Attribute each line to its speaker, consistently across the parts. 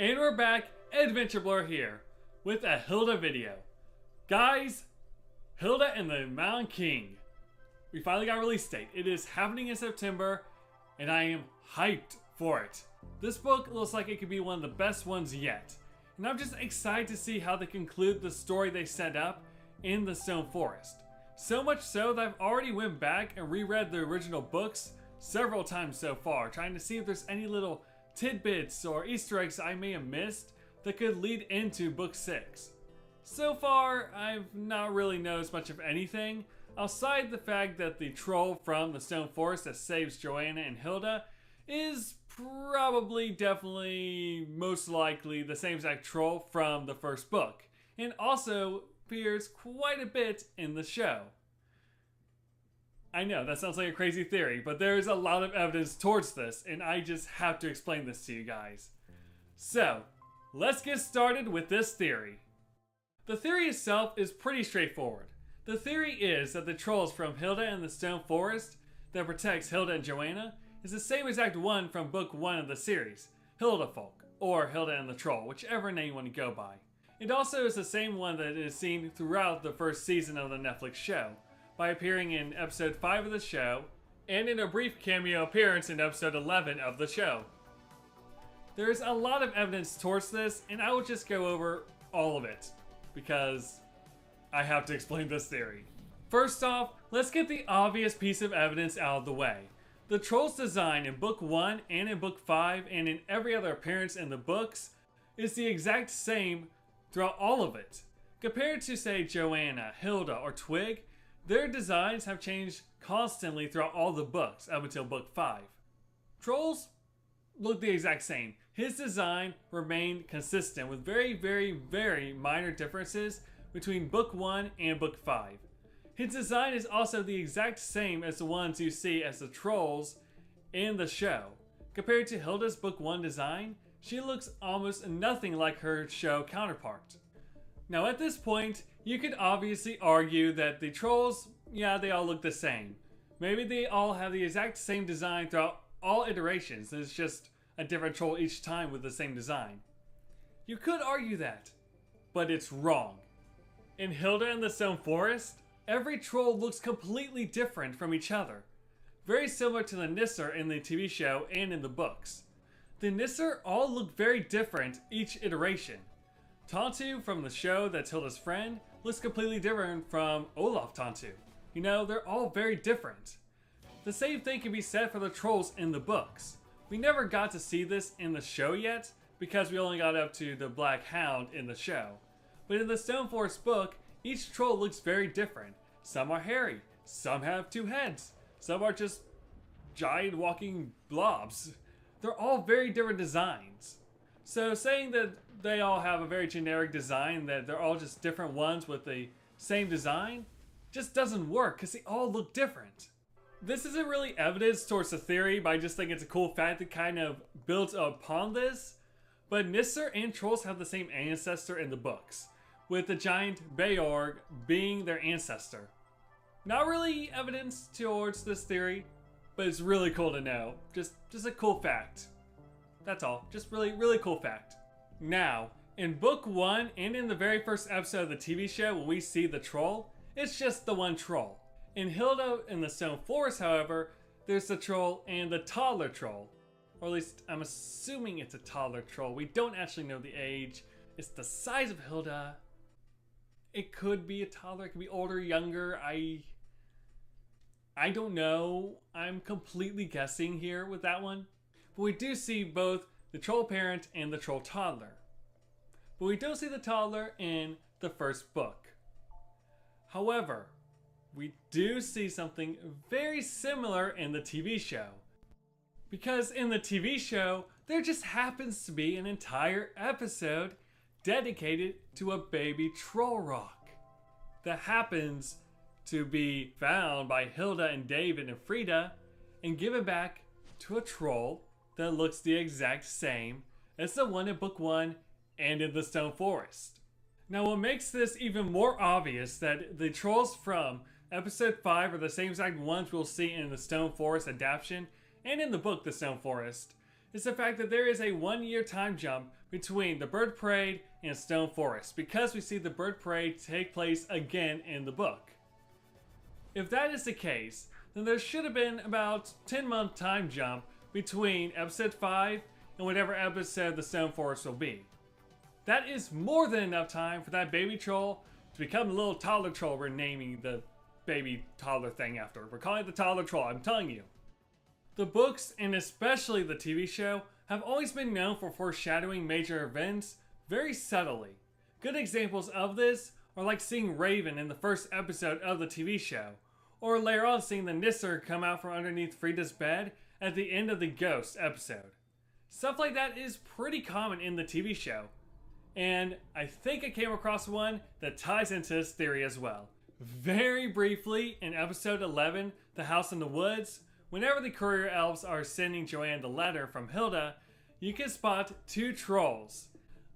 Speaker 1: And we're back, Adventure Blur here, with a Hilda video. Guys, Hilda and the Mountain King. We finally got a release date. It is happening in September, and I am hyped for it. This book looks like it could be one of the best ones yet. And I'm just excited to see how they conclude the story they set up in the Stone Forest. So much so that I've already went back and reread the original books several times so far, trying to see if there's any little tidbits or Easter eggs I may have missed that could lead into book 6. So far, I've not really noticed much of anything, outside the fact that the troll from the Stone Forest that saves Joanna and Hilda is probably, definitely, most likely the same exact troll from the first book, and also appears quite a bit in the show. I know, that sounds like a crazy theory, but there is a lot of evidence towards this, and I just have to explain this to you guys. So, let's get started with this theory. The theory itself is pretty straightforward. The theory is that the trolls from Hilda and the Stone Forest that protects Hilda and Joanna is the same exact one from book 1 of the series, Hildafolk, or Hilda and the Troll, whichever name you want to go by. It also is the same one that is seen throughout the first season of the Netflix show, by appearing in episode 5 of the show, and in a brief cameo appearance in episode 11 of the show. There is a lot of evidence towards this, and I will just go over all of it, because I have to explain this theory. First off, let's get the obvious piece of evidence out of the way. The troll's design in book 1 and in book 5 and in every other appearance in the books is the exact same throughout all of it. Compared to, say, Joanna, Hilda, or Twig, their designs have changed constantly throughout all the books up until book 5. Trolls look the exact same. His design remained consistent with very minor differences between book 1 and book 5. His design is also the exact same as the ones you see as the trolls in the show. Compared to Hilda's book 1 design, she looks almost nothing like her show counterpart. Now at this point, you could obviously argue that the trolls, yeah, they all look the same. Maybe they all have the exact same design throughout all iterations, and it's just a different troll each time with the same design. You could argue that, but it's wrong. In Hilda and the Stone Forest, every troll looks completely different from each other. Very similar to the Nisser in the TV show and in the books. The Nisser all look very different each iteration. Tontu from the show that's Hilda's friend looks completely different from Olaf Tontu. You know, they're all very different. The same thing can be said for the trolls in the books. We never got to see this in the show yet because we only got up to the Black Hound in the show. But in the Stone Forest book, each troll looks very different. Some are hairy, some have 2 heads, some are just giant walking blobs. They're all very different designs. So saying that they all have a very generic design, that they're all just different ones with the same design, just doesn't work because they all look different. This isn't really evidence towards the theory, but I just think it's a cool fact that kind of builds upon this. But Nisser and trolls have the same ancestor in the books, with the giant Beorg being their ancestor. Not really evidence towards this theory, but it's really cool to know. Just a cool fact. That's all. Just really cool fact. Now, in book 1 and in the very first episode of the TV show when we see the troll, it's just the one troll. In Hilda in the Stone Forest, however, there's the troll and the toddler troll. Or at least I'm assuming it's a toddler troll. We don't actually know the age. It's the size of Hilda. It could be a toddler, it could be older, younger. I don't know. I'm completely guessing here with that one. But we do see both the troll parent and the troll toddler. But we don't see the toddler in the first book. However, we do see something very similar in the TV show. Because in the TV show, there just happens to be an entire episode dedicated to a baby troll rock that happens to be found by Hilda and David and Frida and given back to a troll that looks the exact same as the one in book 1 and in the Stone Forest. Now what makes this even more obvious that the trolls from episode 5 are the same exact ones we'll see in the Stone Forest adaptation and in the book The Stone Forest is the fact that there is a 1-year time jump between the bird parade and Stone Forest, because we see the bird parade take place again in the book. If that is the case, then there should have been about 10-month time jump between episode 5 and whatever episode the Stone Forest will be. That is more than enough time for that baby troll to become the little toddler troll we're naming the baby toddler thing after. We're calling it the toddler troll, I'm telling you. The books, and especially the TV show, have always been known for foreshadowing major events very subtly. Good examples of this are like seeing Raven in the first episode of the TV show, or later on seeing the Nisser come out from underneath Frida's bed at the end of the Ghost episode. Stuff like that is pretty common in the TV show, and I think I came across one that ties into this theory as well. Very briefly, in episode 11, The House in the Woods, whenever the courier elves are sending Joanne the letter from Hilda, you can spot two trolls.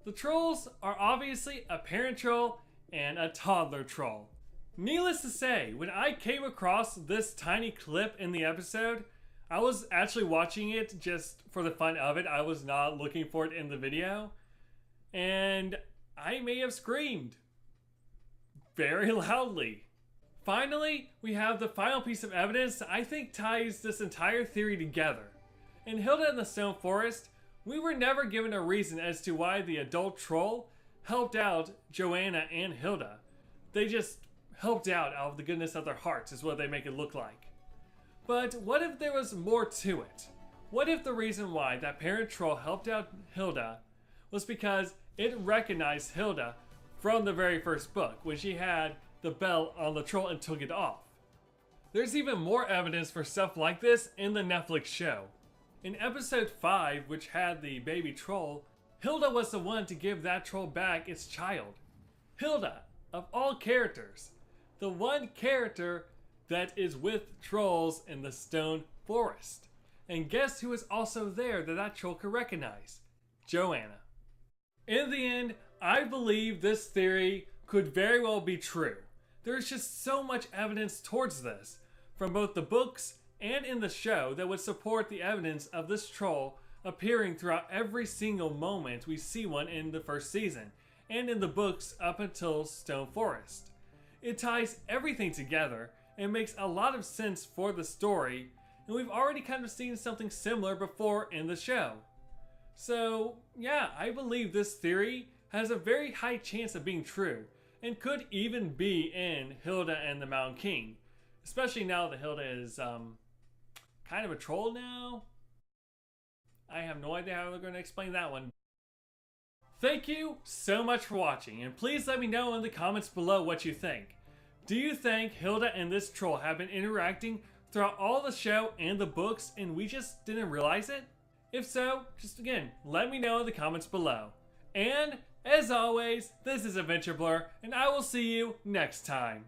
Speaker 1: The trolls are obviously a parent troll and a toddler troll. Needless to say, when I came across this tiny clip in the episode, I was actually watching it just for the fun of it. I was not looking for it in the video, and I may have screamed very loudly. Finally, we have the final piece of evidence that I think ties this entire theory together. In Hilda and the Stone Forest, we were never given a reason as to why the adult troll helped out Joanna and Hilda. They just helped out of the goodness of their hearts is what they make it look like. But what if there was more to it? What if the reason why that parent troll helped out Hilda was because it recognized Hilda from the very first book when she had the bell on the troll and took it off? There's even more evidence for stuff like this in the Netflix show. In episode 5, which had the baby troll, Hilda was the one to give that troll back its child. Hilda, of all characters, the one character that is with trolls in the Stone Forest. And guess who is also there that troll could recognize? Joanna. In the end, I believe this theory could very well be true. There's just so much evidence towards this, from both the books and in the show, that would support the evidence of this troll appearing throughout every single moment we see one in the first season, and in the books up until Stone Forest. It ties everything together and makes a lot of sense for the story, and we've already kind of seen something similar before in the show. So yeah, I believe this theory has a very high chance of being true, and could even be in Hilda and the Mountain King, especially now that Hilda is kind of a troll now. I have no idea how they're going to explain that one. Thank you so much for watching, and please let me know in the comments below what you think. Do you think Hilda and this troll have been interacting throughout all the show and the books and we just didn't realize it? If so, just again, let me know in the comments below. And as always, this is Adventure Blur, and I will see you next time.